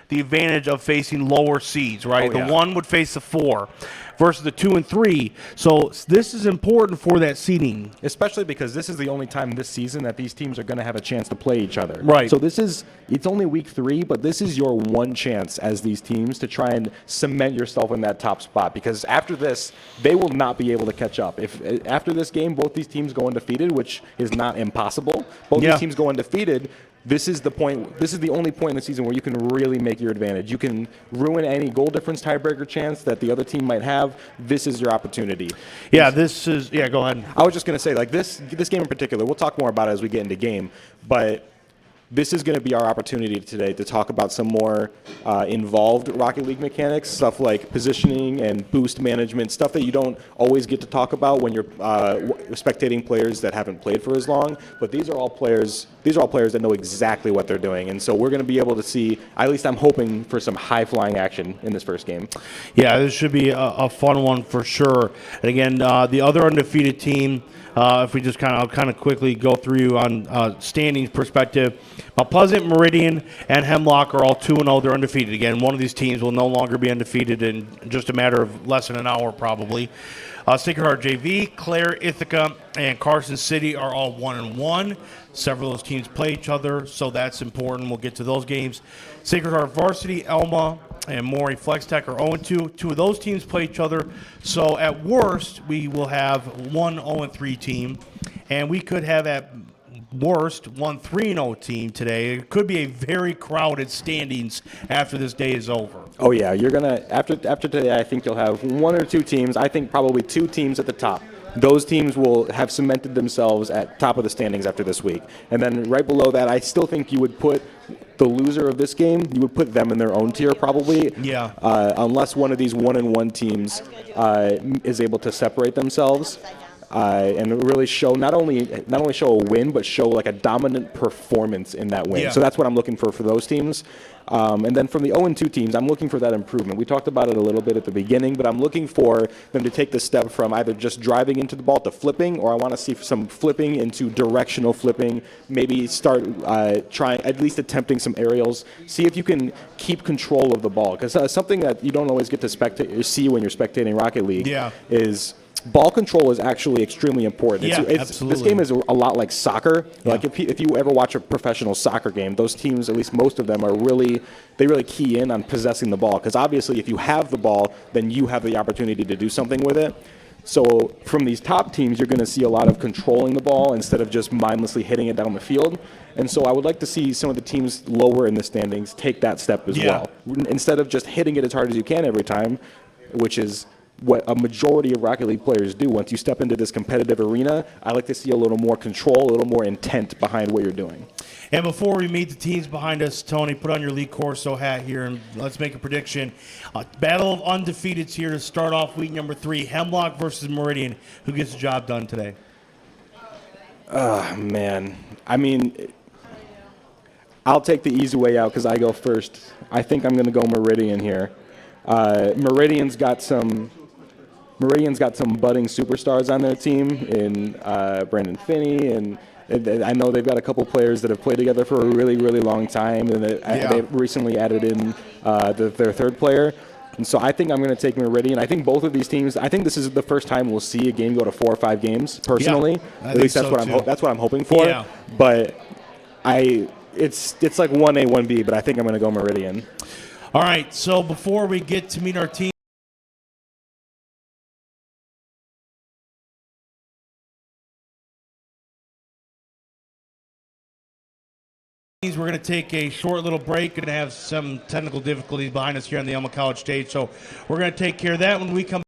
the advantage of facing lower seeds, right? Oh, The yeah. 1 would face the 4 versus the 2 and 3. So this is important for that seeding. Especially because this is the only time this season that these teams are going to have a chance to play each other. Right. So it's only week 3, but this is your one chance as these teams to try and cement yourself in that top spot, because after this, they will not be able to catch up. If after this game, both these teams go undefeated, which is not impossible, both Yeah. these teams go undefeated, this is the point. This is the only point in the season where you can really make your advantage. You can ruin any goal difference tiebreaker chance that the other team might have. This is your opportunity. Yeah, go ahead. I was just going to say, like, this game in particular, we'll talk more about it as we get into game, but this is going to be our opportunity today to talk about some more involved Rocket League mechanics, stuff like positioning and boost management, stuff that you don't always get to talk about when you're spectating players that haven't played for as long. But these are all players that know exactly what they're doing, and so we're going to be able to see. At least I'm hoping for some high-flying action in this first game. Yeah, this should be a fun one for sure. And again, the other undefeated team, if we just kind of quickly go through on standings perspective, Pleasant, Meridian, and Hemlock are all 2-0. They're undefeated. Again, one of these teams will no longer be undefeated in just a matter of less than an hour, probably. Sacred Heart JV, Clare, Ithaca, and Carson City are all 1-1. Several of those teams play each other, so that's important. We'll get to those games. Sacred Heart Varsity, Elma, and Maury Flex Tech are 0-2. Two of those teams play each other. So at worst, we will have one 0-3 team, and we could have at worst 1 3-0 team today. It could be a very crowded standings after this day is over. Oh yeah, you're gonna after today. I think you'll have 1 or 2 teams. I think probably 2 teams at the top. Those teams will have cemented themselves at top of the standings after this week. And then right below that, I still think you would put the loser of this game, you would put them in their own tier probably. Yeah. Unless one of these 1-1 teams is able to separate themselves. And really show not only show a win, but show like a dominant performance in that win. Yeah. So that's what I'm looking for those teams. And then from the 0-2 teams, I'm looking for that improvement. We talked about it a little bit at the beginning, but I'm looking for them to take the step from either just driving into the ball to flipping, or I want to see some flipping into directional flipping. Maybe start trying, at least attempting some aerials. See if you can keep control of the ball, because something that you don't always get to see when you're spectating Rocket League is ball control is actually extremely important. Yeah, This game is a lot like soccer. Yeah. Like if you ever watch a professional soccer game, those teams, at least most of them, they really key in on possessing the ball. Because obviously if you have the ball, then you have the opportunity to do something with it. So from these top teams, you're going to see a lot of controlling the ball instead of just mindlessly hitting it down the field. And so I would like to see some of the teams lower in the standings take that step as well. Instead of just hitting it as hard as you can every time, which is what a majority of Rocket League players do. Once you step into this competitive arena, I like to see a little more control, a little more intent behind what you're doing. And before we meet the teams behind us, Tony, put on your League Corso hat here and let's make a prediction. Battle of undefeateds here to start off week number 3. Hemlock versus Meridian. Who gets the job done today? Man. I mean, I'll take the easy way out because I go first. I think I'm going to go Meridian here. Meridian's got some budding superstars on their team in Brandon Finney, and I know they've got a couple players that have played together for a really, really long time, and they've recently added in their third player. And so I think I'm going to take Meridian. I think both of these teams, I think this is the first time we'll see a game go to 4 or 5 games, personally. Yeah, At least that's what I'm hoping for. Yeah. But it's like 1A, 1B, but I think I'm going to go Meridian. All right, so before we get to meet our team, we're going to take a short little break. Going to have some technical difficulties behind us here on the Elma College stage, so we're going to take care of that when we come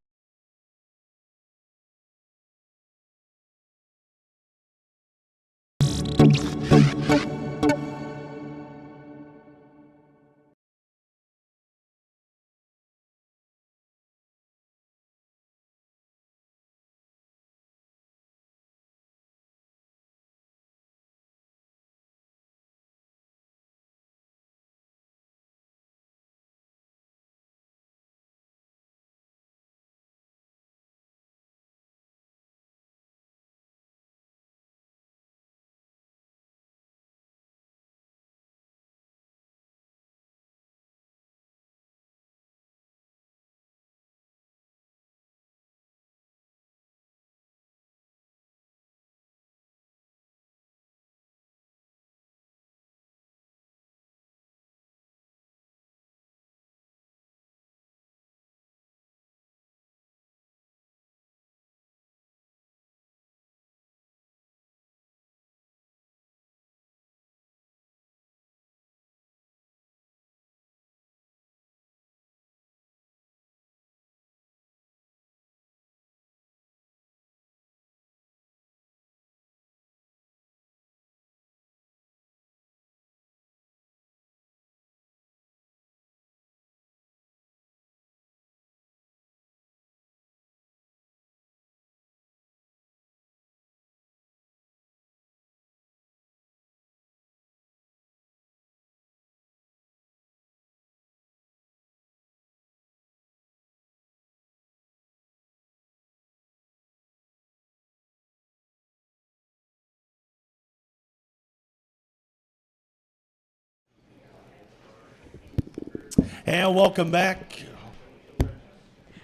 And welcome back.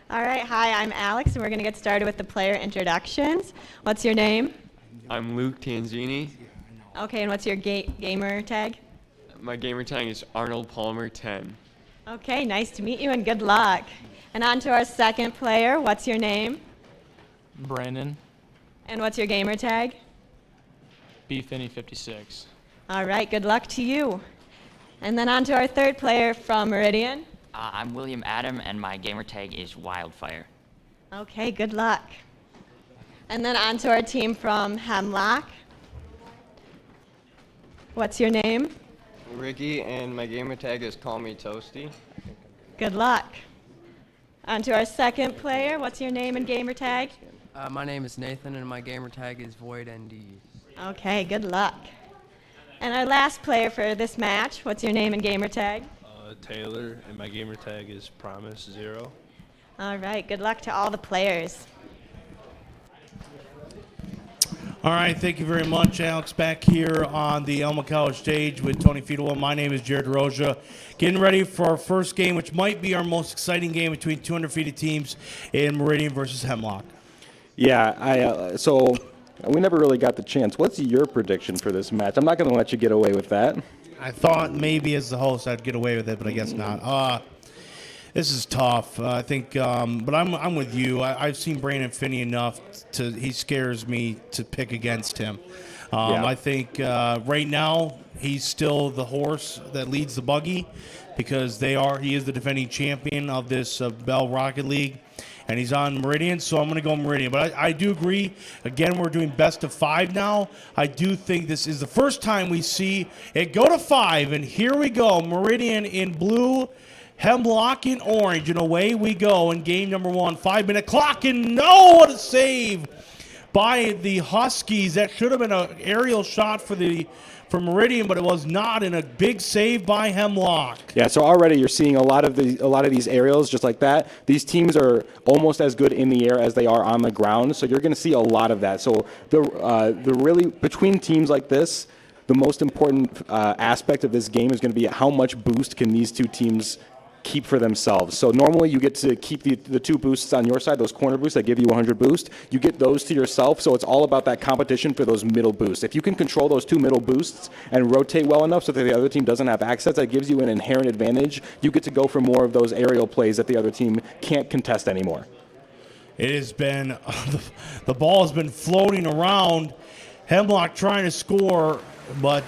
All right, hi, I'm Alex, and we're going to get started with the player introductions. What's your name? I'm Luke Tanzini. Okay, and what's your gamer tag? My gamer tag is Arnold Palmer 10. Okay, nice to meet you, and good luck. And on to our second player. What's your name? Brandon, And what's your gamer tag? B-Finney56. All right, good luck to you. And then on to our third player from Meridian. I'm William Adam, and my gamer tag is Wildfire. Okay, good luck. And then on to our team from Hemlock. What's your name? Ricky, and my gamer tag is Call Me Toasty. Good luck. On to our second player. What's your name and gamer tag? My name is Nathan, and my gamer tag is VoidND. Okay, good luck. And our last player for this match, what's your name and gamer tag? Taylor, and my gamer tag is Promise0. All right, good luck to all the players. All right, thank you very much, Alex. Back here on the Elma College stage with Tony Fiedel. My name is Jared Roja. Getting ready for our first game, which might be our most exciting game between two undefeated teams in Meridian versus Hemlock. Yeah, so we never really got the chance. What's your prediction for this match? I'm not going to let you get away with that. I thought maybe as the host I'd get away with it, but I guess not. This is tough. I think, but I'm with you. I've seen Brandon Finney enough he scares me to pick against him. I think right now he's still the horse that leads the buggy because he is the defending champion of this Bell Rocket League. And he's on Meridian, so I'm going to go Meridian. But I do agree. Again, we're doing best of 5 now. I do think this is the first time we see it go to 5. And here we go. Meridian in blue, Hemlock in orange. And away we go in game number 1. 5-minute clock. And no, what a save by the Huskies. That should have been an aerial shot for Meridian, but it was not, and a big save by Hemlock. Yeah, so already you're seeing a lot of these aerials just like that. These teams are almost as good in the air as they are on the ground, so you're going to see a lot of that. So the really between teams like this, the most important aspect of this game is going to be how much boost can these two teams keep for themselves. So normally you get to keep the 2 boosts on your side, those corner boosts that give you 100 boost. You get those to yourself, so it's all about that competition for those middle boosts. If you can control those 2 middle boosts and rotate well enough so that the other team doesn't have access, that gives you an inherent advantage. You get to go for more of those aerial plays that the other team can't contest anymore. It has been, the ball has been floating around. Hemlock trying to score, but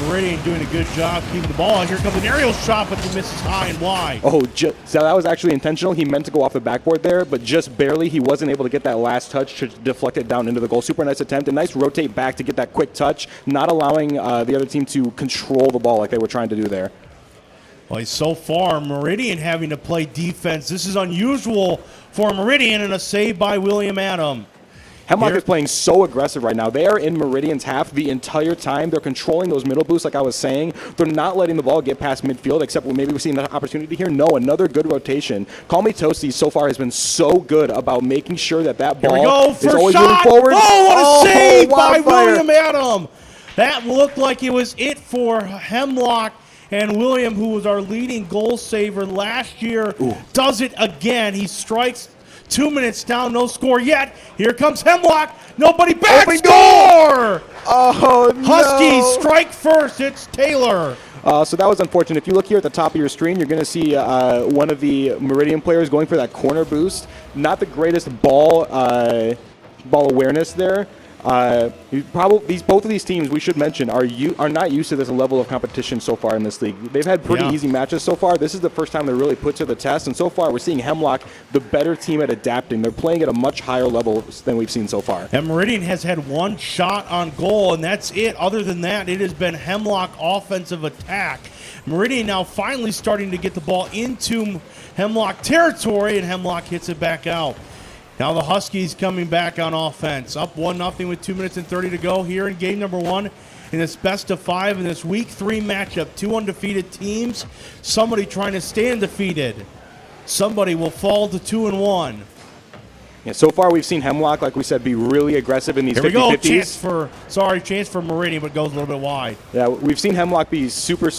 Meridian doing a good job keeping the ball. Here comes an aerial shot, but he misses high and wide. Oh, so that was actually intentional. He meant to go off the backboard there, but just barely. He wasn't able to get that last touch to deflect it down into the goal. Super nice attempt. A nice rotate back to get that quick touch, not allowing the other team to control the ball like they were trying to do there. Well, so far, Meridian having to play defense. This is unusual for Meridian, and a save by William Adam. Hemlock is playing so aggressive right now. They are in Meridian's half the entire time. They're controlling those middle boosts, like I was saying. They're not letting the ball get past midfield, except maybe we've seen an opportunity here. No, another good rotation. Call Me Toasty so far has been so good about making sure that ball is always moving forward. Oh, what a save by Wildfire. William Adam. That looked like it was it for Hemlock. And William, who was our leading goal saver last year, does it again. He strikes 2 minutes down, no score yet. Here comes Hemlock. Nobody back. Score! Oh, no. Huskies strike first. It's Taylor. So that was unfortunate. If you look here at the top of your screen, you're going to see one of the Meridian players going for that corner boost. Not the greatest ball awareness there. Both of these teams, we should mention, are not used to this level of competition so far in this league. They've had pretty easy matches so far. This is the first time they're really put to the test, and so far we're seeing Hemlock the better team at adapting. They're playing at a much higher level than we've seen so far. And Meridian has had 1 shot on goal, and that's it. Other than that, it has been Hemlock offensive attack. Meridian now finally starting to get the ball into Hemlock territory, and Hemlock hits it back out. Now the Huskies coming back on offense. Up 1-0 with 2 minutes and 30 to go here in game number 1 in this best of 5 in this week 3 matchup. 2 undefeated teams. Somebody trying to stay undefeated. Somebody will fall to 2-1. Yeah, so far we've seen Hemlock, like we said, be really aggressive in these Here we go. 50-50s. Chance for Meridian, but goes a little bit wide. Yeah, we've seen Hemlock be super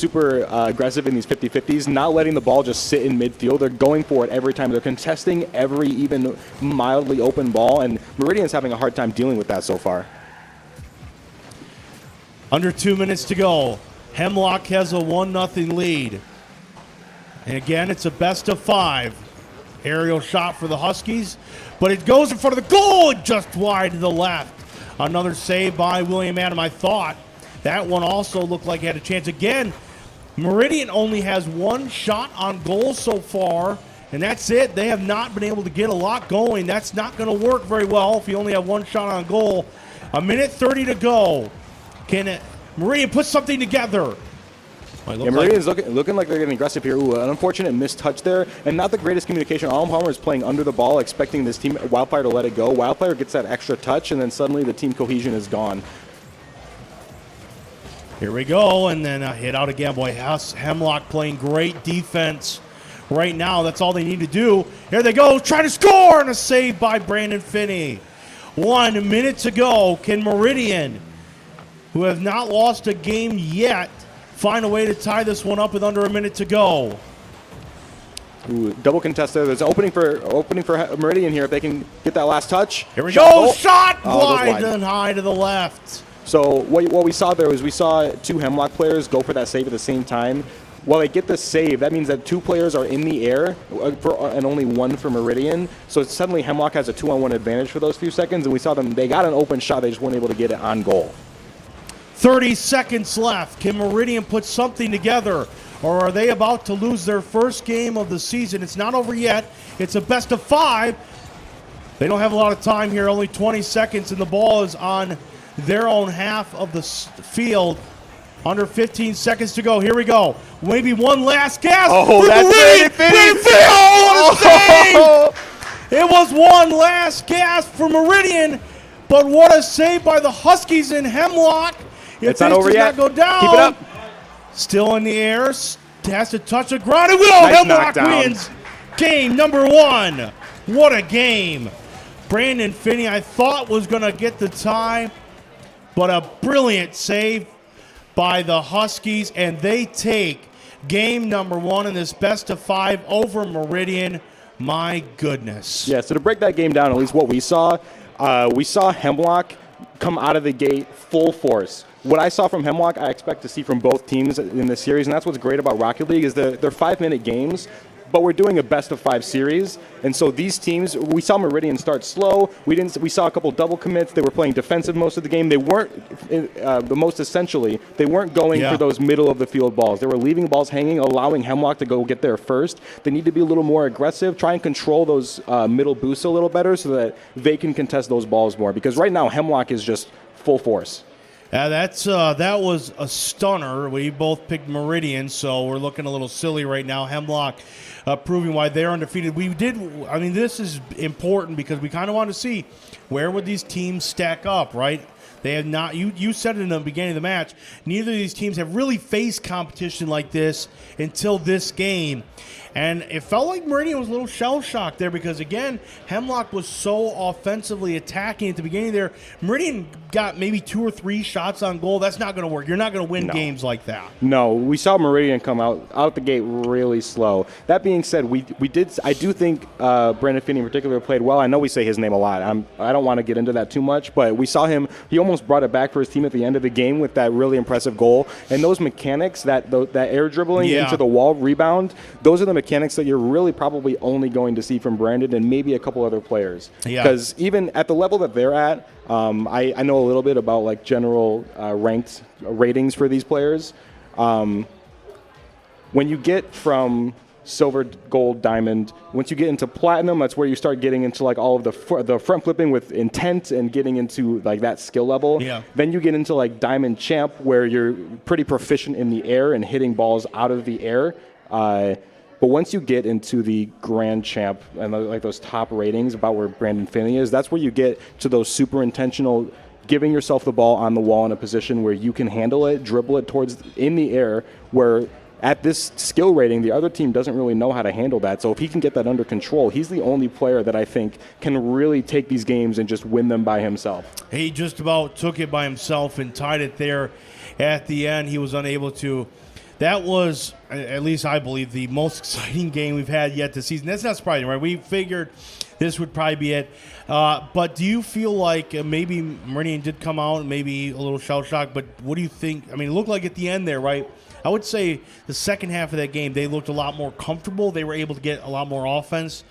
aggressive in these 50-50s, not letting the ball just sit in midfield. They're going for it every time. They're contesting every even mildly open ball, and Meridian's having a hard time dealing with that so far. Under 2 minutes to go. Hemlock has a 1-0 lead. And again, it's a best of 5. Aerial shot for the Huskies, but it goes in front of the goal, just wide to the left. Another save by William Adam. I thought that one also looked like it had a chance. Again, Meridian only has 1 shot on goal so far, and that's it. They have not been able to get a lot going. That's not going to work very well if you only have 1 shot on goal. 1:30 to go. Can Meridian put something together? Yeah, Meridian's looking like they're getting aggressive here. Ooh, an unfortunate missed touch there, and not the greatest communication. Arnold Palmer is playing under the ball, expecting this team, Wildfire, to let it go. Wildfire gets that extra touch, and then suddenly the team cohesion is gone. Here we go, and then a hit out again. Boy, Hemlock playing great defense right now. That's all they need to do. Here they go, trying to score, and a save by Brandon Finney. 1 minute to go. Can Meridian, who have not lost a game yet, find a way to tie this one up with under a minute to go? Ooh, double contest there. There's an opening for Meridian here if they can get that last touch. Here we go. Shot wide wide and high to the left. So what we saw there was we saw 2 Hemlock players go for that save at the same time. While they get the save, that means that 2 players are in the air and only 1 for Meridian. So suddenly Hemlock has a 2-on-1 advantage for those few seconds, and we saw them. They got an open shot. They just weren't able to get it on goal. 30 seconds left. Can Meridian put something together, or are they about to lose their first game of the season? It's not over yet. It's a best of 5. They don't have a lot of time here, only 20 seconds, and the ball is on their own half of the field. Under 15 seconds to go. Here we go. Maybe one last gasp. Oh, that's Meridian. Oh, save! It was one last gasp for Meridian, but what a save by the Huskies in Hemlock. If it's not over yet. Not go down, keep it up. Still in the air. Has to touch the ground. It will. Nice Hemlock knockdown. wins game number 1. What a game. Brandon Finney, I thought, was going to get the tie, but a brilliant save by the Huskies, and they take game number 1 in this best of 5 over Meridian. My goodness. Yeah, so to break that game down, at least what we saw Hemlock come out of the gate full force. What I saw from Hemlock, I expect to see from both teams in this series, and that's what's great about Rocket League is they're 5-minute games, but we're doing a best-of-5 series, and so these teams, we saw Meridian start slow. We saw a couple double commits. They were playing defensive most of the game. They weren't, the most essentially, they weren't going for those middle-of-the-field balls. They were leaving balls hanging, allowing Hemlock to go get there first. They need to be a little more aggressive, try and control those middle boosts a little better so that they can contest those balls more, because right now Hemlock is just full force. That was a stunner. We both picked Meridian, so we're looking a little silly right now. Hemlock proving why they're undefeated. This is important because we kind of want to see where would these teams stack up, right? They have not. You said it in the beginning of the match. Neither of these teams have really faced competition like this until this game. And it felt like Meridian was a little shell-shocked there because, again, Hemlock was so offensively attacking at the beginning there. Meridian got maybe 2 or 3 shots on goal. That's not going to work. You're not going to win games like that. No, we saw Meridian come out the gate really slow. That being said, I do think Brandon Finney in particular played well. I know we say his name a lot. I don't want to get into that too much, but we saw him. He almost brought it back for his team at the end of the game with that really impressive goal. And those mechanics, that air dribbling into the wall rebound, those are the mechanics that you're really probably only going to see from Brandon and maybe a couple other players. Because even at the level that they're at, I know a little bit about like general ranked ratings for these players. When you get from silver, gold, diamond, once you get into platinum, that's where you start getting into like all of the front flipping with intent and getting into like that skill level. Then you get into like diamond champ, where you're pretty proficient in the air and hitting balls out of the air. But once you get into the grand champ and like those top ratings about where Brandon Finney is, that's where you get to those super intentional, giving yourself the ball on the wall in a position where you can handle it, dribble it towards in the air, where at this skill rating, the other team doesn't really know how to handle that. So if he can get that under control, he's the only player that I think can really take these games and just win them by himself. He just about took it by himself and tied it there at the end. He was unable to. That was, at least I believe, the most exciting game we've had yet this season. That's not surprising, right? We figured this would probably be it. But do you feel like maybe Meridian did come out, maybe a little shell shock, but what do you think? I mean, it looked like at the end there, right? I would say the second half of that game, they looked a lot more comfortable. They were able to get a lot more offense.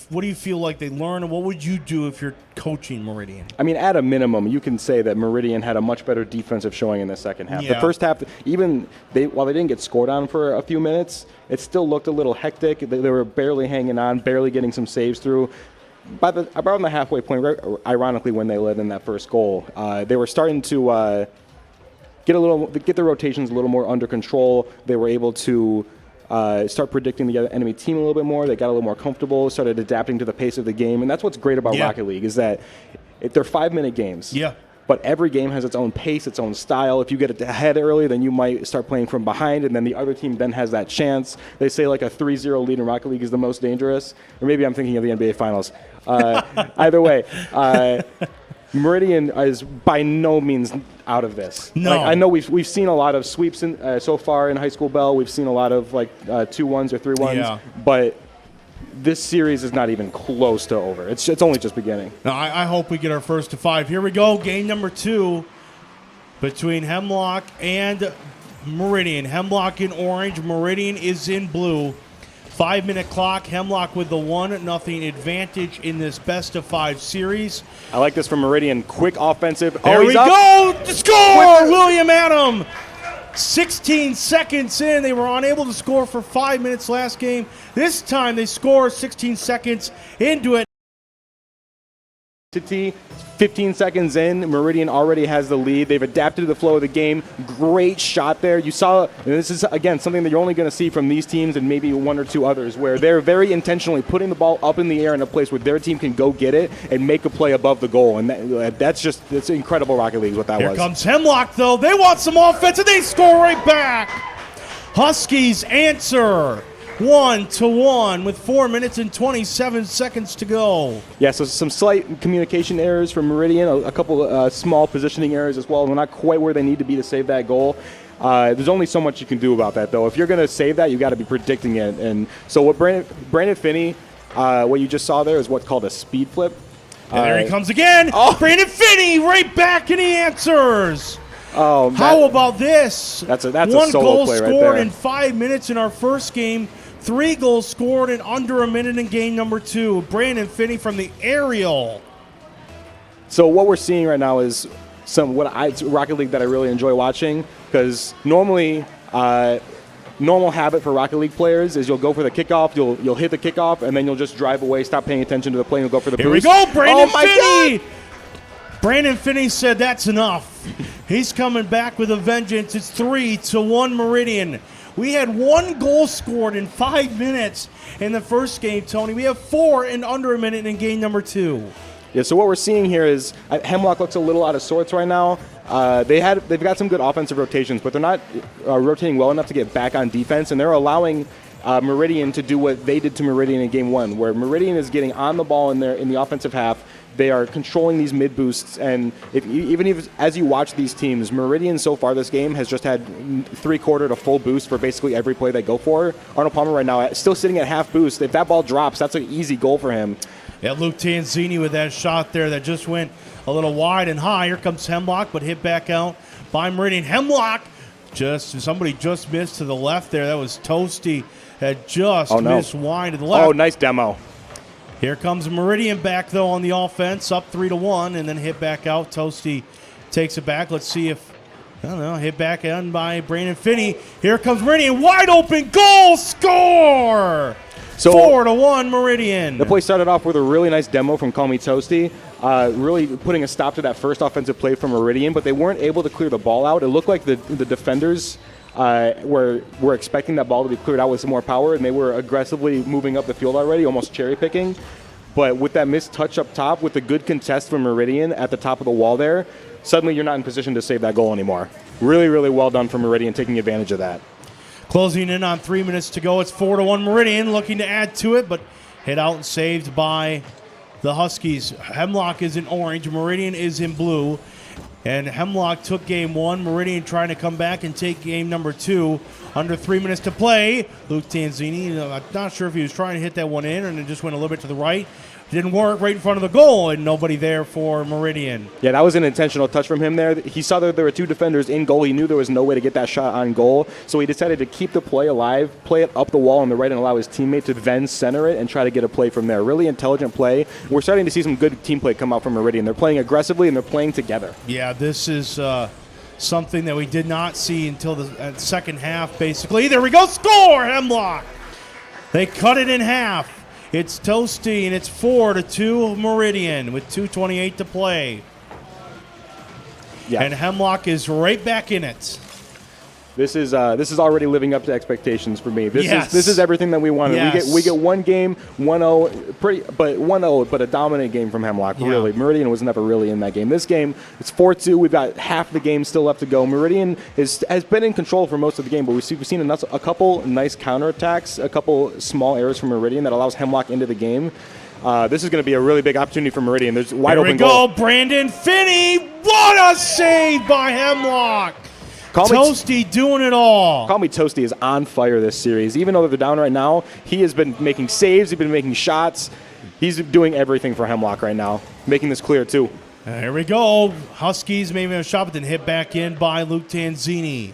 What do you feel like they learned, and what would you do if you're coaching Meridian? I mean, at a minimum, you can say that Meridian had a much better defensive showing in the second half. Yeah. The first half, while they didn't get scored on for a few minutes, it still looked a little hectic. They were barely hanging on, barely getting some saves through. Around the halfway point, ironically, when they led in that first goal, they were starting to get the rotations a little more under control. They were able to start predicting the enemy team a little bit more. They got a little more comfortable, started adapting to the pace of the game, and that's what's great about Rocket League is that they're 5-minute games. Yeah. But every game has its own pace, its own style. If you get it ahead early, then you might start playing from behind, and then the other team then has that chance. They say like a 3-0 lead in Rocket League is the most dangerous, or maybe I'm thinking of the NBA Finals. Either way, Meridian is by no means out of this. No. Like, I know we've seen a lot of sweeps so far in High School Bell. We've seen a lot of 2-1s or 3-1s, but this series is not even close to over. It's only just beginning. Now, I hope we get our first to 5. Here we go, game number 2 between Hemlock and Meridian. Hemlock in orange, Meridian is in blue. 5-minute clock, Hemlock with the 1-0 advantage in this best-of-5 series. I like this from Meridian. Quick offensive. There we go! Score! William Adam! 16 seconds in. They were unable to score for 5 minutes last game. This time they score 16 seconds into it. 15 seconds in, Meridian already has the lead. They've adapted to the flow of the game. Great shot there. You saw, and this is, again, something that you're only going to see from these teams and maybe one or two others, where they're very intentionally putting the ball up in the air in a place where their team can go get it and make a play above the goal. And that's incredible Rocket League is what that was. Here comes Hemlock, though. They want some offense, and they score right back. Huskies answer 1-1 with 4 minutes and 27 seconds to go. Yeah, so some slight communication errors from Meridian, a couple small positioning errors as well. They're not quite where they need to be to save that goal. There's only so much you can do about that, though. If you're going to save that, you got to be predicting it. And so what Brandon Finney, what you just saw there is what's called a speed flip. And there he comes again. Oh. Brandon Finney right back, and he answers. Oh, How about this? That's a One solo goal play right scored there. in 5 minutes in our first game. 3 goals scored in under a minute in game number 2. Brandon Finney from the aerial. So what we're seeing right now is Rocket League that I really enjoy watching, because normally normal habit for Rocket League players is you'll go for the kickoff, you'll hit the kickoff, and then you'll just drive away, stop paying attention to the play, and you'll go for the boost. Here we go, Brandon Oh my Finney. God! Brandon Finney said that's enough. He's coming back with a vengeance. It's 3-1 Meridian. We had 1 goal scored in 5 minutes in the first game, Tony. We have 4 in under a minute in game number 2. Yeah, so what we're seeing here is Hemlock looks a little out of sorts right now. They've got some good offensive rotations, but they're not rotating well enough to get back on defense, and they're allowing Meridian to do what they did to Meridian in game 1, where Meridian is getting on the ball in the offensive half. They are controlling these mid boosts, and even as you watch these teams, Meridian so far this game has just had 3/4 to full boost for basically every play they go for. Arnold Palmer right now still sitting at half boost. If that ball drops, that's an easy goal for him. Yeah, Luke Tanzini with that shot there that just went a little wide and high. Here comes Hemlock, but hit back out by Meridian. Hemlock, somebody just missed to the left there. That was Toasty that just missed wide to the left. Oh, nice demo. Here comes Meridian back, though, on the offense, up 3-1, and then hit back out. Toasty takes it back. Let's see if, hit back in by Brandon Finney. Here comes Meridian, wide open, goal, score! So 4-1 Meridian. The play started off with a really nice demo from Call Me Toasty, really putting a stop to that first offensive play from Meridian, but they weren't able to clear the ball out. It looked like the defenders were expecting that ball to be cleared out with some more power, and they were aggressively moving up the field already, almost cherry picking. But with that missed touch up top, with the good contest from Meridian at the top of the wall there, suddenly you're not in position to save that goal anymore. Really, really well done from Meridian taking advantage of that. Closing in on 3 minutes to go. It's 4-1 Meridian, looking to add to it, but hit out and saved by the Huskies. Hemlock is in orange. Meridian is in blue. And Hemlock took game one. Meridian trying to come back and take game number 2. Under 3 minutes to play. Luke Tanzini, I'm not sure if he was trying to hit that one in and it just went a little bit to the right. Didn't work, right in front of the goal, and nobody there for Meridian. Yeah, that was an intentional touch from him there. He saw that there were 2 defenders in goal. He knew there was no way to get that shot on goal, so he decided to keep the play alive, play it up the wall on the right, and allow his teammate to then center it and try to get a play from there. Really intelligent play. We're starting to see some good team play come out from Meridian. They're playing aggressively, and they're playing together. Yeah, this is something that we did not see until the second half, basically. There we go, score, Hemlock! They cut it in half. It's Toasty, and it's 4-2 Meridian with 2:28 to play. Yeah. And Hemlock is right back in it. This is already living up to expectations for me. This Yes. is everything that we wanted. Yes. We get one game, 1-0, but a dominant game from Hemlock. Yeah. Really, Meridian was never really in that game. This game, it's 4-2. We've got half the game still left to go. Meridian has been in control for most of the game, but we've seen a couple nice counterattacks, a couple small errors from Meridian that allows Hemlock into the game. This is going to be a really big opportunity for Meridian. There's wide Here we open go, goal. Brandon Finney. What a save by Hemlock. Toasty doing it all. Call me Toasty is on fire this series. Even though they're down right now, he has been making saves. He's been making shots. He's doing everything for Hemlock right now, making this clear too. Here we go. Huskies maybe a shot, but then hit back in by Luke Tanzini.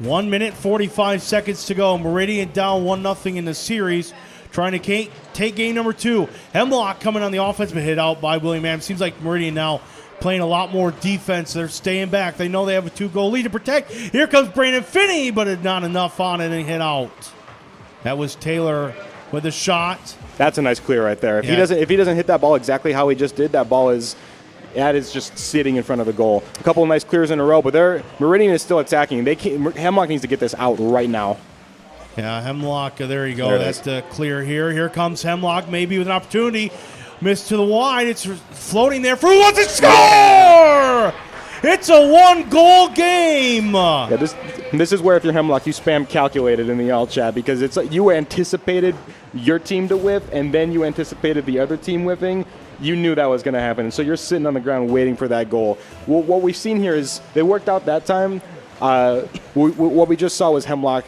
1 minute, 45 seconds to go. Meridian down 1-0 in the series. Trying to take game number 2. Hemlock coming on the offense, but hit out by William Adams. Seems like Meridian now playing a lot more defense. They're staying back. They know they have a 2-goal lead to protect. Here comes Brandon Finney, but it's not enough on it and hit out. That was Taylor with a shot. That's a nice clear right there. If Yeah. he doesn't hit that ball exactly how he just did, that is just sitting in front of the goal. A couple of nice clears in a row, but Meridian is still attacking. Hemlock needs to get this out right now. Yeah, Hemlock, there you go. There it That's the clear here. Here comes Hemlock, maybe with an opportunity. Missed to the wide. It's floating there. For who wants to score? It's a 1-goal game. Yeah, this is where if you're Hemlock, you spam calculated in the all chat because it's like you anticipated your team to whiff and then you anticipated the other team whiffing. You knew that was going to happen, so you're sitting on the ground waiting for that goal. Well, what we've seen here is they worked out that time. What we just saw was Hemlock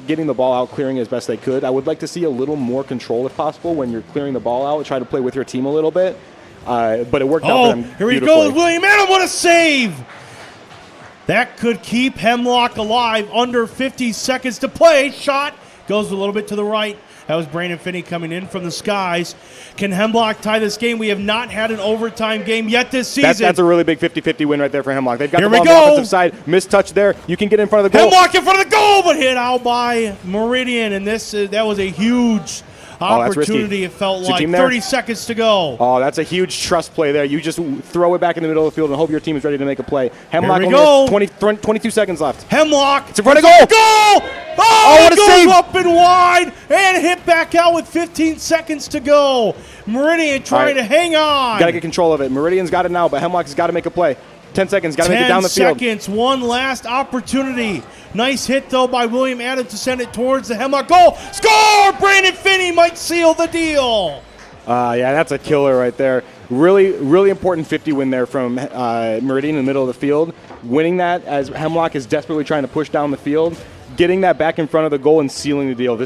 getting the ball out, clearing as best they could. I would like to see a little more control if possible when you're clearing the ball out. Try to play with your team a little bit. But it worked out for them Here we beautifully. go. William Adam, what a save. That could keep Hemlock alive. Under 50 seconds to play. Shot goes a little bit to the right. That was Brandon Finney coming in from the skies. Can Hemlock tie this game? We have not had an overtime game yet this season. That's a really big 50-50 win right there for Hemlock. They've got Here the ball we on the go. offensive side. Missed touch there. You can get in front of the goal. Hemlock in front of the goal, but hit out by Meridian. And that was a huge that's risky. opportunity. It felt Is your like team there? 30 seconds to go. Oh, that's a huge trust play there. You just throw it back in the middle of the field and hope your team is ready to make a play. Hemlock we only go. has 22 seconds left. Hemlock. It's in front of goal. Goal! Oh, Oh, what it a goes save. up and wide and hit back out with 15 seconds to go. Meridian trying to hang on. Got to get control of it. Meridian's got it now, but Hemlock's got to make a play. 10 seconds. Got to make it 10 down the field. seconds, one last opportunity. Nice hit, though, by William Adams to send it towards the Hemlock goal. Score! Brandon Finney might seal the deal. Yeah, that's a killer right there. Really, really important 50 win there from Meridian in the middle of the field. Winning that as Hemlock is desperately trying to push down the field, getting that back in front of the goal and sealing the deal.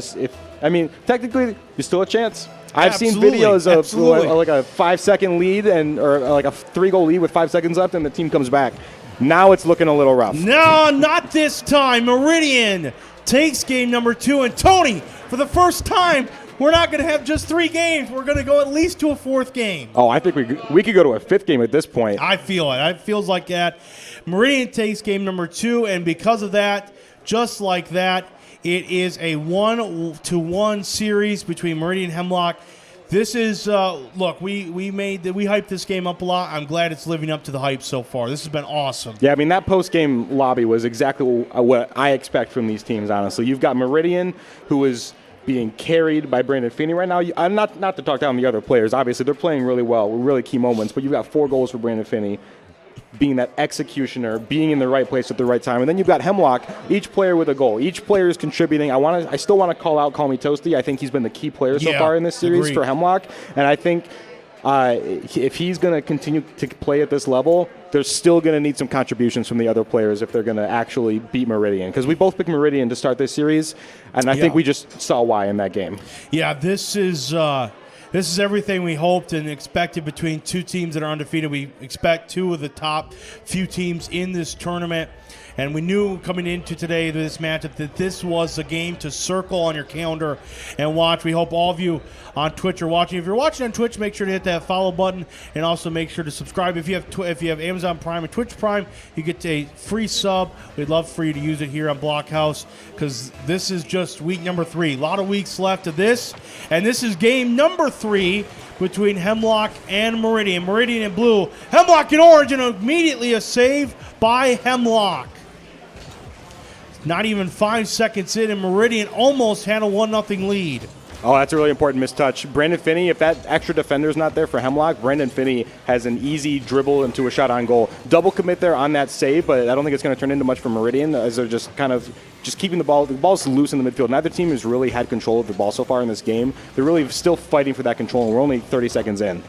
Technically, there's still a chance. I've seen Absolutely, videos of absolutely. like a 5-second lead or like a 3-goal lead with 5 seconds left, and the team comes back. Now it's looking a little rough. No, not this time. Meridian takes game number 2. And Tony, for the first time, we're not going to have just 3 games. We're going to go at least to a 4th game. Oh, I think we could go to a 5th game at this point. I feel it. It feels like that. Meridian takes game number 2, and because of that, just like that, it is a 1-1 series between Meridian and Hemlock. This is look. We hyped this game up a lot. I'm glad it's living up to the hype so far. This has been awesome. Yeah, I mean, that post-game lobby was exactly what I expect from these teams, honestly. You've got Meridian, who is being carried by Brandon Finney right now. I'm not to talk down the other players. Obviously, they're playing really well with really key moments, but you've got 4 goals for Brandon Finney. being that executioner, being in the right place at the right time. And then you've got Hemlock, each player with a goal. Each player is contributing. I still want to call me Toasty. I think he's been the key player so far in this series for Hemlock. And I think if he's going to continue to play at this level, they're still going to need some contributions from the other players if they're going to actually beat Meridian. Because we both picked Meridian to start this series, and I think we just saw why in that game. Yeah, this is everything we hoped and expected between two teams that are undefeated. We expect two of the top few teams in this tournament. And we knew coming into today, this matchup, that this was a game to circle on your calendar and watch. We hope all of you on Twitch are watching. If you're watching on Twitch, make sure to hit that follow button and also make sure to subscribe. If you have Amazon Prime and Twitch Prime, you get a free sub. We'd love for you to use it here on Blockhouse because this is just week number 3. A lot of weeks left of this, and this is game number 3 between Hemlock and Meridian. Meridian in blue, Hemlock in orange, and immediately a save by Hemlock. Not even 5 seconds in, and Meridian almost had a 1-0 lead. Oh, that's a really important mistouch. Brandon Finney, if that extra defender's not there for Hemlock, Brandon Finney has an easy dribble into a shot on goal. Double commit there on that save, but I don't think it's going to turn into much for Meridian as they're just kind of just keeping the ball. The ball's loose in the midfield. Neither team has really had control of the ball so far in this game. They're really still fighting for that control, and we're only 30 seconds in.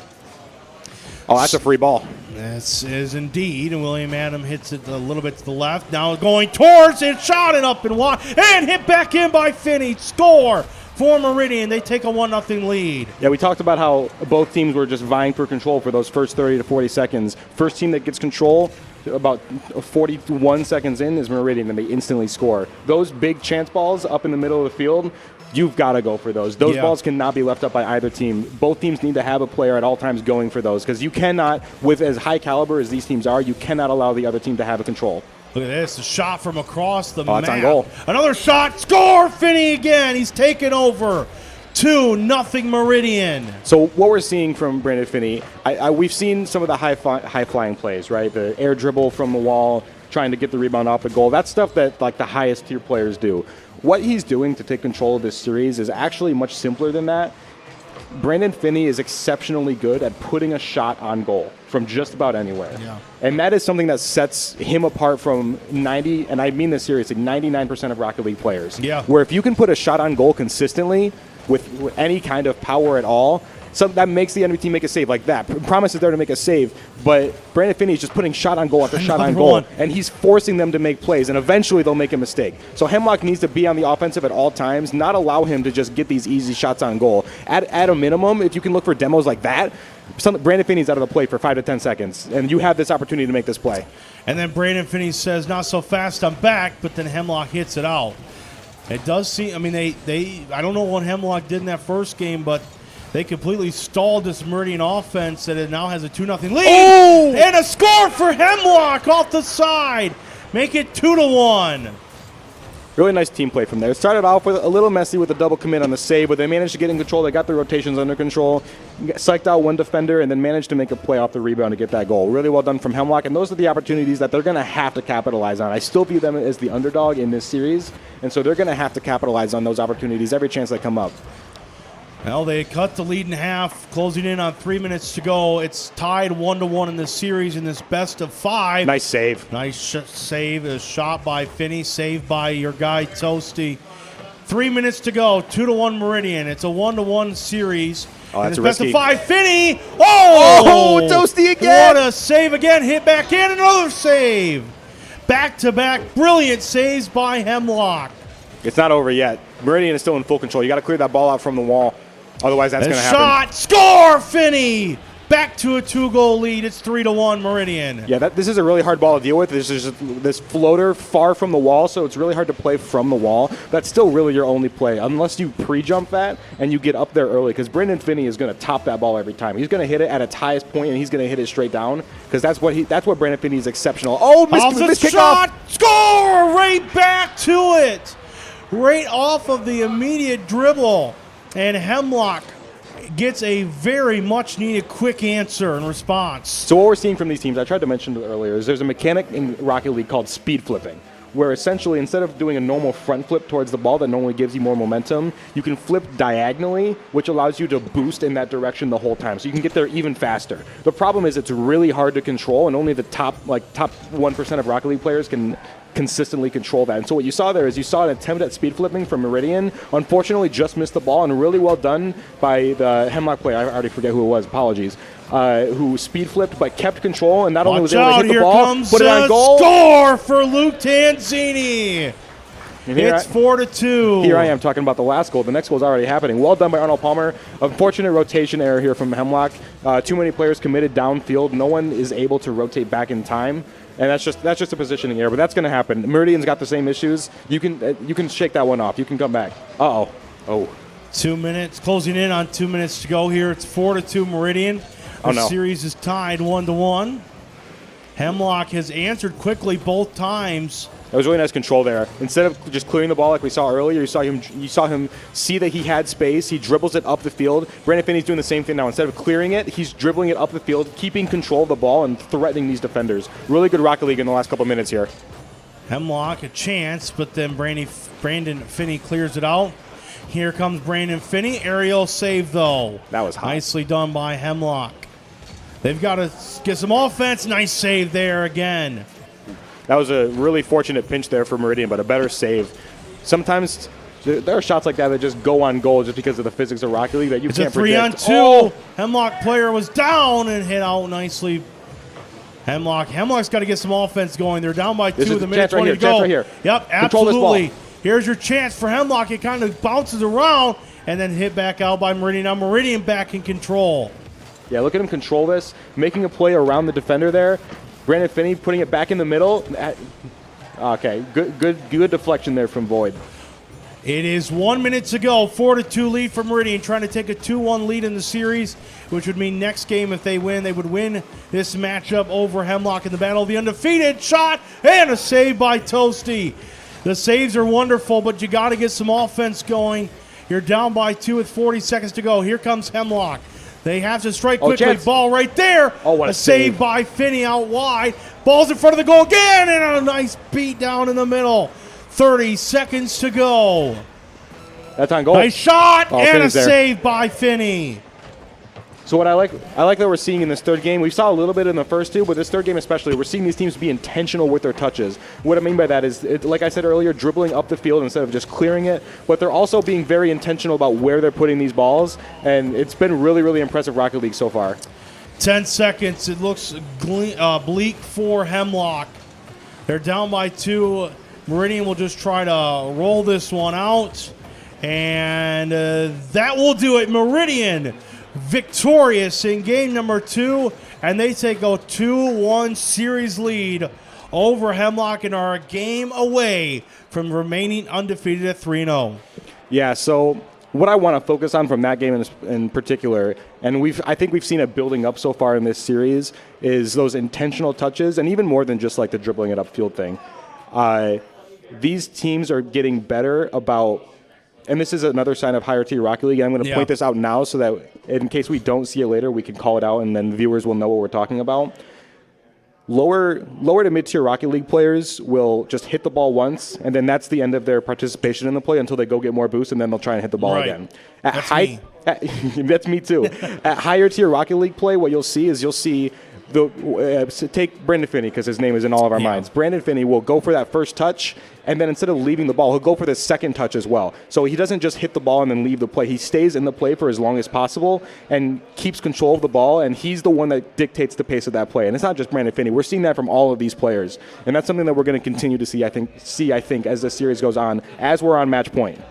Oh, that's a free ball. This is indeed, and William Adam hits it a little bit to the left. Now going towards it, shot it up and wide, and hit back in by Finney. Score for Meridian. They take a 1-0 lead. Yeah, we talked about how both teams were just vying for control for those first 30 to 40 seconds. First team that gets control about 41 seconds in is Meridian, and they instantly score. Those big chance balls up in the middle of the field, you've got to go for those. Those balls cannot be left up by either team. Both teams need to have a player at all times going for those because you cannot, with as high caliber as these teams are, you cannot allow the other team to have a control. Look at this, a shot from across the map. It's on goal. Another shot, score, Finney again. He's taken over. 2-0 Meridian. So what we're seeing from Brandon Finney, we've seen some of the high-flying plays, right? The air dribble from the wall, trying to get the rebound off the goal. That's stuff that like the highest tier players do. What he's doing to take control of this series is actually much simpler than that. Brandon Finney is exceptionally good at putting a shot on goal from just about anywhere. Yeah. And that is something that sets him apart from 90, and I mean this seriously, 99% of Rocket League players. Yeah. Where if you can put a shot on goal consistently with any kind of power at all, so that makes the enemy team make a save like that. Promise is there to make a save, but Brandon Finney is just putting shot on goal after shot on goal, and he's forcing them to make plays, and eventually they'll make a mistake. So Hemlock needs to be on the offensive at all times, not allow him to just get these easy shots on goal. At a minimum, if you can look for demos like that, Brandon Finney's out of the play for 5 to 10 seconds, and you have this opportunity to make this play. And then Brandon Finney says, not so fast, I'm back, but then Hemlock hits it out. It does seem, I mean, I don't know what Hemlock did in that first game, but they completely stalled this Meridian offense, and it now has a 2-0 lead. Oh! And a score for Hemlock off the side. Make it 2-1. Really nice team play from there. It started off with a little messy with a double commit on the save, but they managed to get in control. They got the rotations under control, psyched out one defender, and then managed to make a play off the rebound to get that goal. Really well done from Hemlock, and those are the opportunities that they're going to have to capitalize on. I still view them as the underdog in this series, and so they're going to have to capitalize on those opportunities every chance they come up. Well, they cut the lead in half, closing in on 3 minutes to go. It's tied 1-1 in this series in this best of 5. Nice save. Nice save. A shot by Finney, saved by your guy Toasty. 3 minutes to go. 2-1 Meridian. It's a 1-1 series. Oh, that's a best risky. of 5. Finney. Oh! Toasty again. What a save again. Hit back in. Another save. Back-to-back brilliant saves by Hemlock. It's not over yet. Meridian is still in full control. You got to clear that ball out from the wall. Otherwise, that's going to happen. Shot, score, Finney! Back to a 2-goal lead. It's 3-1 Meridian. Yeah, this is a really hard ball to deal with. There's just this floater far from the wall, so it's really hard to play from the wall. That's still really your only play, unless you pre-jump that and you get up there early, because Brandon Finney is going to top that ball every time. He's going to hit it at its highest point, and he's going to hit it straight down, because that's what Brandon Finney is exceptional. Oh, missed shot, kickoff. Score! Right back to it. Right off of the immediate dribble. And Hemlock gets a very much needed quick answer and response. So what we're seeing from these teams, I tried to mention it earlier, is there's a mechanic in Rocket League called speed flipping, where essentially instead of doing a normal front flip towards the ball that normally gives you more momentum, you can flip diagonally, which allows you to boost in that direction the whole time. So you can get there even faster. The problem is it's really hard to control, and only the top 1% of Rocket League players can consistently control that. And so what you saw there is you saw an attempt at speed flipping from Meridian. Unfortunately, just missed the ball, and really well done by the Hemlock player. I already forget who it was. Apologies. Who speed flipped but kept control, and not only was able to hit the ball, put it on goal. Score for Luke Tanzini. It's 4-2. Here I am talking about the last goal. The next goal is already happening. Well done by Arnold Palmer. Unfortunate rotation error here from Hemlock. Too many players committed downfield. No one is able to rotate back in time. And that's just a positioning error, but that's going to happen. Meridian's got the same issues. You can shake that one off. You can come back. Oh. 2 minutes, closing in on 2 minutes to go here. It's 4-2 Meridian. The series is tied 1-1. Hemlock has answered quickly both times. That was really nice control there. Instead of just clearing the ball like we saw earlier, you saw him see that he had space. He dribbles it up the field. Brandon Finney's doing the same thing now. Instead of clearing it, he's dribbling it up the field, keeping control of the ball and threatening these defenders. Really good Rocket League in the last couple minutes here. Hemlock a chance, but then Brandon Finney clears it out. Here comes Brandon Finney. Aerial save, though. That was hot. Nicely done by Hemlock. They've got to get some offense. Nice save there again. That was a really fortunate pinch there for Meridian, but a better save. Sometimes there are shots like that that just go on goal just because of the physics of Rocket League that you can't predict. It's a 3-on-2. Oh! Hemlock player was down and hit out nicely. Hemlock's got to get some offense going. They're down by 2 with a minute 20 to go. Right here. Yep, absolutely. Here's your chance for Hemlock. It kind of bounces around and then hit back out by Meridian. Now Meridian back in control. Yeah, look at him control this, making a play around the defender there. Brandon Finney putting it back in the middle. Okay, good deflection there from Void. It is 1 minute to go. 4-2 lead for Meridian, trying to take a 2-1 lead in the series, which would mean next game, if they win, they would win this matchup over Hemlock in the battle of the undefeated. Shot and a save by Toasty. The saves are wonderful, but you got to get some offense going. You're down by 2 with 40 seconds to go. Here comes Hemlock. They have to strike quickly. Chance. Ball right there. Oh, what a save by Finney out wide. Ball's in front of the goal again, and a nice beat down in the middle. 30 seconds to go. That's on goal. Nice shot and Finney's a there. save by Finney. So what I like that we're seeing in this third game, we saw a little bit in the first two, but this third game especially, we're seeing these teams be intentional with their touches. What I mean by that is, like I said earlier, dribbling up the field instead of just clearing it, but they're also being very intentional about where they're putting these balls, and it's been really, really impressive Rocket League so far. 10 seconds. It looks bleak for Hemlock. They're down by 2. Meridian will just try to roll this one out, and that will do it. Meridian victorious in game number 2, and they take a 2-1 series lead over Hemlock and are a game away from remaining undefeated at 3-0. Yeah, so what I want to focus on from that game in particular, and I think we've seen it building up so far in this series, is those intentional touches, and even more than just like the dribbling it upfield thing. These teams are getting better about, and this is another sign of higher tier Rocket League. I'm going to point this out now so that in case we don't see it later, we can call it out and then viewers will know what we're talking about. Lower to mid-tier Rocket League players will just hit the ball once, and then that's the end of their participation in the play until they go get more boost, and then they'll try and hit the ball again. That's me. That's me too. At higher tier Rocket League play, what you'll see take Brandon Finney, because his name is in all of our minds. Brandon Finney will go for that first touch, and then instead of leaving the ball, he'll go for the second touch as well. So he doesn't just hit the ball and then leave the play. He stays in the play for as long as possible and keeps control of the ball, and he's the one that dictates the pace of that play. And it's not just Brandon Finney. We're seeing that from all of these players, and that's something that we're going to continue to see, I think, as the series goes on, as we're on match point.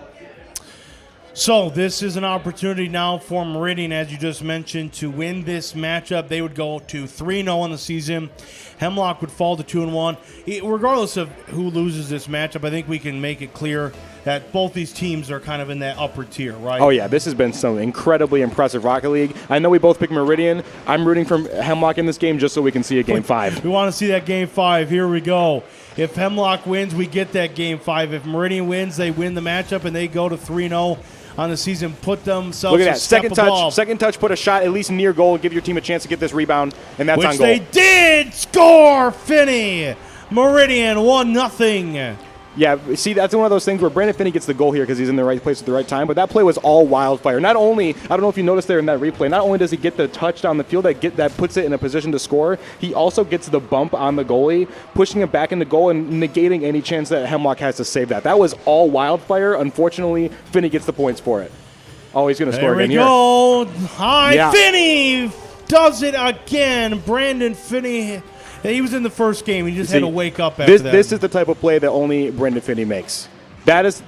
So this is an opportunity now for Meridian, as you just mentioned, to win this matchup. They would go to 3-0 in the season. Hemlock would fall to 2-1. Regardless of who loses this matchup, I think we can make it clear that both these teams are kind of in that upper tier, right? Oh, yeah. This has been some incredibly impressive Rocket League. I know we both picked Meridian. I'm rooting for Hemlock in this game just so we can see a Game 5. We want to see that Game 5. Here we go. If Hemlock wins, we get that Game 5. If Meridian wins, they win the matchup and they go to 3-0 on the season, put themselves Look at that. Second touch, put a shot at least near goal, give your team a chance to get this rebound, and that's on goal. Which they did! Score, Finney! Meridian 1-0. Yeah, see, that's one of those things where Brandon Finney gets the goal here because he's in the right place at the right time, but that play was all wildfire. Not only, I don't know if you noticed there in that replay, not only does he get the touch down the field that puts it in a position to score, he also gets the bump on the goalie, pushing him back into goal and negating any chance that Hemlock has to save that. That was all wildfire. Unfortunately, Finney gets the points for it. Oh, he's going to score again here. There we go. Hi, Yeah. Finney does it again. Brandon Finney. He was in the first game. He just had to wake up after that. This is the type of play that only Brandon Finney makes. That is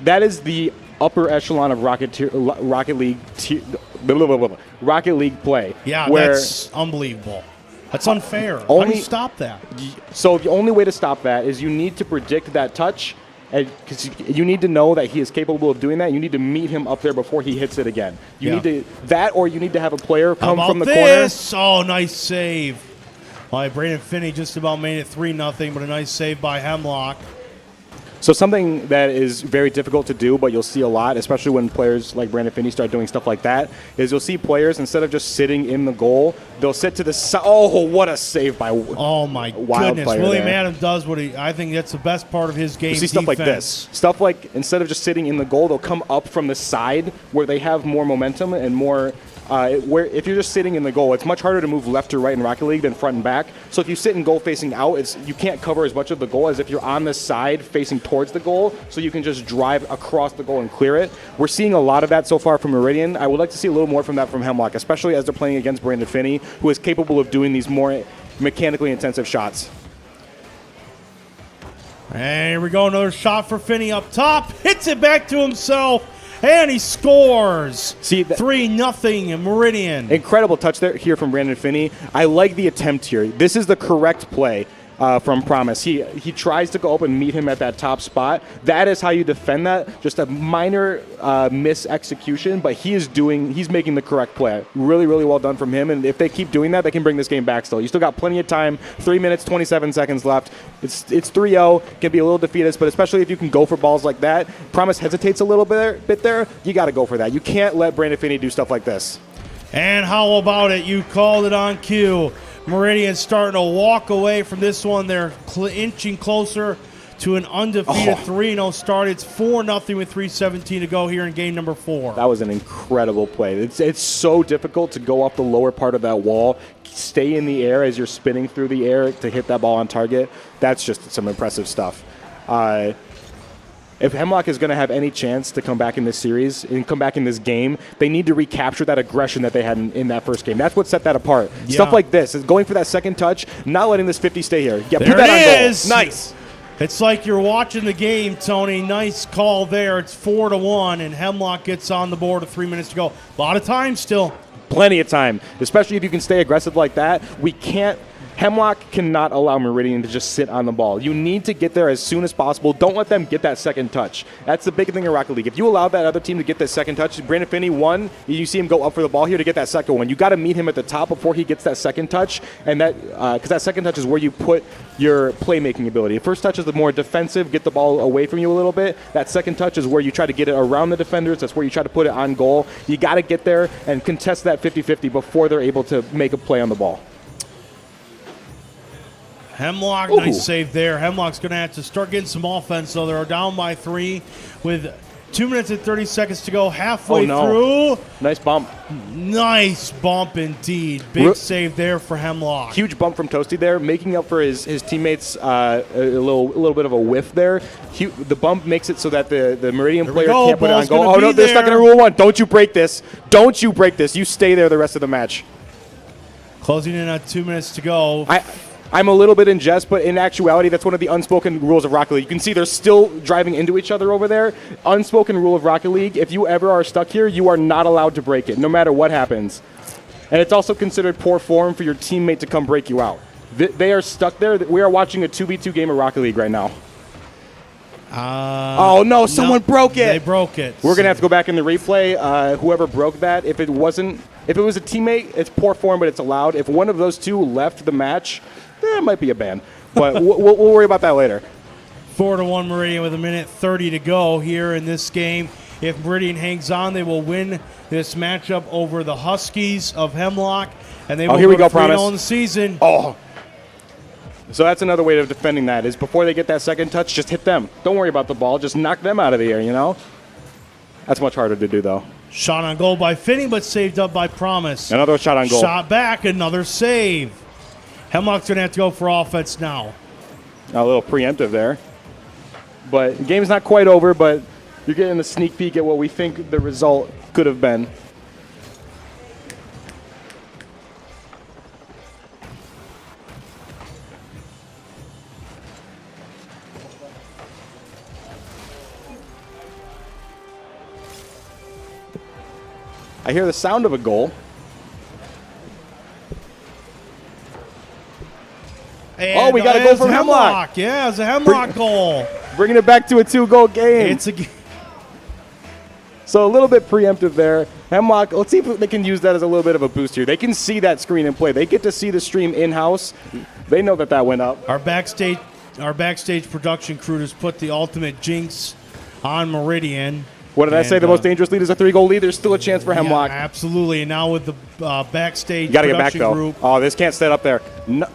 the upper echelon of Rocket League play. Yeah, where that's unbelievable. That's unfair. How do only- you stop that? So the only way to stop that is you need to predict that touch, because you need to know that he is capable of doing that. You need to meet him up there before he hits it again. You need to or you need to have a player come from the this? Oh, nice save. All right, Brandon Finney just about made it 3-0, but a nice save by Hemlock. So something that is very difficult to do, but you'll see a lot, especially when players like Brandon Finney start doing stuff like that, is you'll see players, instead of just sitting in the goal, they'll sit to the side. Oh, what a save by Oh, my goodness. Wildfire William there. Adams does what I think that's the best part of his game. You see stuff like this. Stuff like, instead of just sitting in the goal, they'll come up from the side where they have more momentum and more. Where if you're just sitting in the goal, it's much harder to move left or right in Rocket League than front and back. So if you sit in goal facing out, you can't cover as much of the goal as if you're on the side facing towards the goal, so you can just drive across the goal and clear it. We're seeing a lot of that so far from Meridian. I would like to see a little more from that from Hemlock, especially as they're playing against Brandon Finney, who is capable of doing these more mechanically intensive shots. And here we go, another shot for Finney up top. Hits it back to himself. And he scores. See, 3-0 Meridian. Incredible touch there here from Brandon Finney. I like the attempt here. This is the correct play from Promise. He tries to go up and meet him at that top spot. That is how you defend that. Just a minor mis-execution, but he's making the correct play. Really, really well done from him. And if they keep doing that, they can bring this game back still. You still got plenty of time. 3 minutes, 27 seconds left. It's 3-0. Can be a little defeatist, but especially if you can go for balls like that. Promise hesitates a little bit there. You got to go for that. You can't let Brandon Finney do stuff like this. And how about it? You called it on cue. Meridian starting to walk away from this one. They're inching closer to an undefeated 3-0 start. It's 4-0 with 3:17 to go here in game number 4. That was an incredible play. It's so difficult to go off the lower part of that wall, stay in the air as you're spinning through the air to hit that ball on target. That's just some impressive stuff. If Hemlock is going to have any chance to come back in this series and come back in this game, they need to recapture that aggression that they had in that first game. That's what set that apart. Yeah. Stuff like this, is going for that second touch, not letting this 50 stay here. Yeah, There put that it on is. goal. Nice. It's like you're watching the game, Tony. Nice call there. It's 4-1, and Hemlock gets on the board with 3 minutes to go. A lot of time still. Plenty of time, especially if you can stay aggressive like that. Hemlock cannot allow Meridian to just sit on the ball. You need to get there as soon as possible. Don't let them get that second touch. That's the big thing in Rocket League. If you allow that other team to get that second touch, Brandon Finney won, you see him go up for the ball here to get that second one. You got to meet him at the top before he gets that second touch, and that because that second touch is where you put your playmaking ability. The first touch is the more defensive, get the ball away from you a little bit. That second touch is where you try to get it around the defenders. That's where you try to put it on goal. You got to get there and contest that 50-50 before they're able to make a play on the ball. Hemlock, Ooh. nice save there. Hemlock's going to have to start getting some offense, so they're down by 3 with 2 minutes and 30 seconds to go, halfway through. Nice bump. Nice bump indeed. Big save there for Hemlock. Huge bump from Toasty there, making up for his teammates a little bit of a whiff there. The bump makes it so that the Meridian player can't put it on goal. Oh, no, they're stuck in rule 1. Don't you break this. Don't you break this. You stay there the rest of the match. Closing in on 2 minutes to go. I'm a little bit in jest, but in actuality, that's one of the unspoken rules of Rocket League. You can see they're still driving into each other over there. Unspoken rule of Rocket League, if you ever are stuck here, you are not allowed to break it, no matter what happens. And it's also considered poor form for your teammate to come break you out. They are stuck there. We are watching a 2v2 game of Rocket League right now. Oh, no, someone broke it. They broke it. We're going to have to go back in the replay. Whoever broke that, if it was a teammate, it's poor form, but it's allowed. If one of those two left the match, it might be a ban. But we'll worry about that later. 4-1 Meridian with 1:30 to go here in this game. If Meridian hangs on, they will win this matchup over the Huskies of Hemlock. And they will here we go, to 3-0 Promise. in the season. Oh, So that's another way of defending that is before they get that second touch, just hit them. Don't worry about the ball. Just knock them out of the air, you know? That's much harder to do, though. Shot on goal by Finney, but saved up by Promise. Another shot on goal. Shot back, another save. Hemlock's going to have to go for offense now. A little preemptive there. But the game's not quite over, but you're getting a sneak peek at what we think the result could have been. I hear the sound of a goal. And we got a goal from Hemlock. Yeah, it's a Hemlock goal. Bringing it back to a 2-goal game. So a little bit preemptive there. Hemlock, let's see if they can use that as a little bit of a boost here. They can see that screen and play. They get to see the stream in-house. They know that went up. Our backstage production crew has put the ultimate jinx on Meridian. What did I say? The most dangerous lead is a 3-goal lead. There's still a chance for Hemlock. Yeah, absolutely. And now with the backstage you got to get production back, though. group. Oh, this can't set up there. No.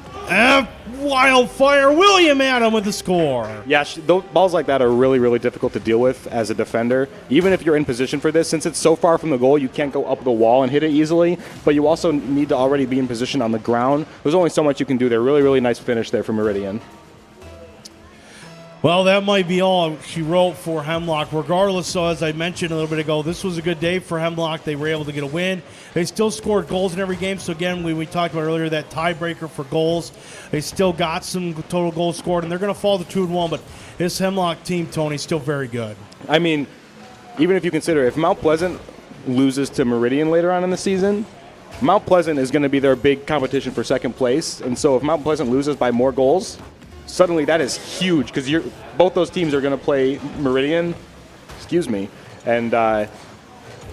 Wildfire William Adam with the score. Yeah, those balls like that are really, really difficult to deal with as a defender. Even if you're in position for this, since it's so far from the goal, you can't go up the wall and hit it easily. But you also need to already be in position on the ground. There's only so much you can do there. Really, really nice finish there for Meridian. Well, that might be all she wrote for Hemlock. Regardless, so as I mentioned a little bit ago, this was a good day for Hemlock. They were able to get a win. They still scored goals in every game. So, again, we talked about earlier that tiebreaker for goals. They still got some total goals scored, and they're going to fall to 2-1. But this Hemlock team, Tony, is still very good. I mean, even if you consider if Mount Pleasant loses to Meridian later on in the season, Mount Pleasant is going to be their big competition for second place. And so if Mount Pleasant loses by more goals, suddenly that is huge because both those teams are going to play Meridian. And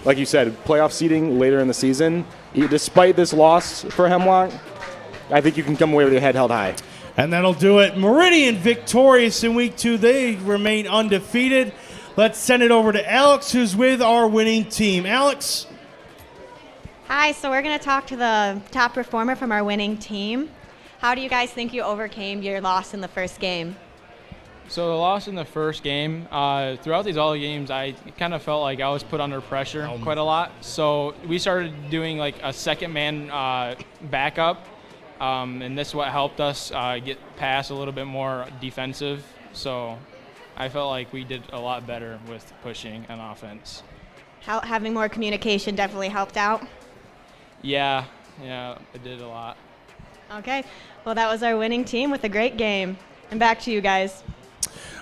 like you said, playoff seeding later in the season. Despite this loss for Hemlock, I think you can come away with your head held high. And that'll do it. Meridian victorious in week 2. They remain undefeated. Let's send it over to Alex, who's with our winning team. Alex. Hi, so we're going to talk to the top performer from our winning team. How do you guys think you overcame your loss in the first game? So the loss in the first game, throughout these all games, I kind of felt like I was put under pressure quite a lot. So we started doing like a second man backup, and this is what helped us get past a little bit more defensive. So I felt like we did a lot better with pushing and offense. Having more communication definitely helped out? Yeah, it did a lot. Okay, well, that was our winning team with a great game. And back to you guys.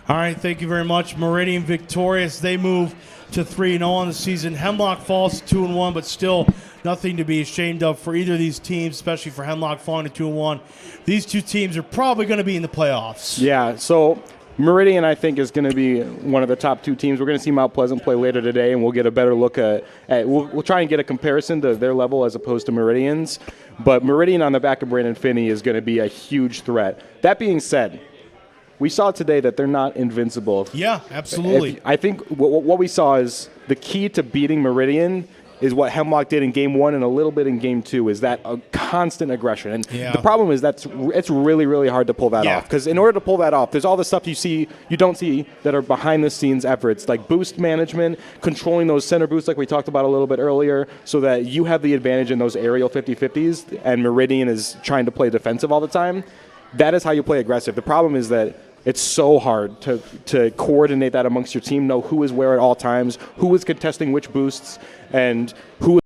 All right, thank you very much. Meridian victorious. They move to 3-0 on the season. Hemlock falls to 2-1, but still nothing to be ashamed of for either of these teams, especially for Hemlock falling to 2-1. These two teams are probably going to be in the playoffs. Yeah, so Meridian, I think, is going to be one of the top 2 teams. We're going to see Mount Pleasant play later today, and we'll get a better look at we'll try and get a comparison to their level as opposed to Meridian's. But Meridian on the back of Brandon Finney is going to be a huge threat. That being said, we saw today that they're not invincible. Yeah, absolutely. I think what we saw is the key to beating Meridian is what Hemlock did in Game 1 and a little bit in Game 2 is that a constant aggression. And the problem is it's really, really hard to pull that off. Because in order to pull that off, there's all the stuff you don't see that are behind-the-scenes efforts, like boost management, controlling those center boosts like we talked about a little bit earlier, so that you have the advantage in those aerial 50-50s, and Meridian is trying to play defensive all the time. That is how you play aggressive. The problem is that it's so hard to coordinate that amongst your team, know who is where at all times, who is contesting which boosts, and who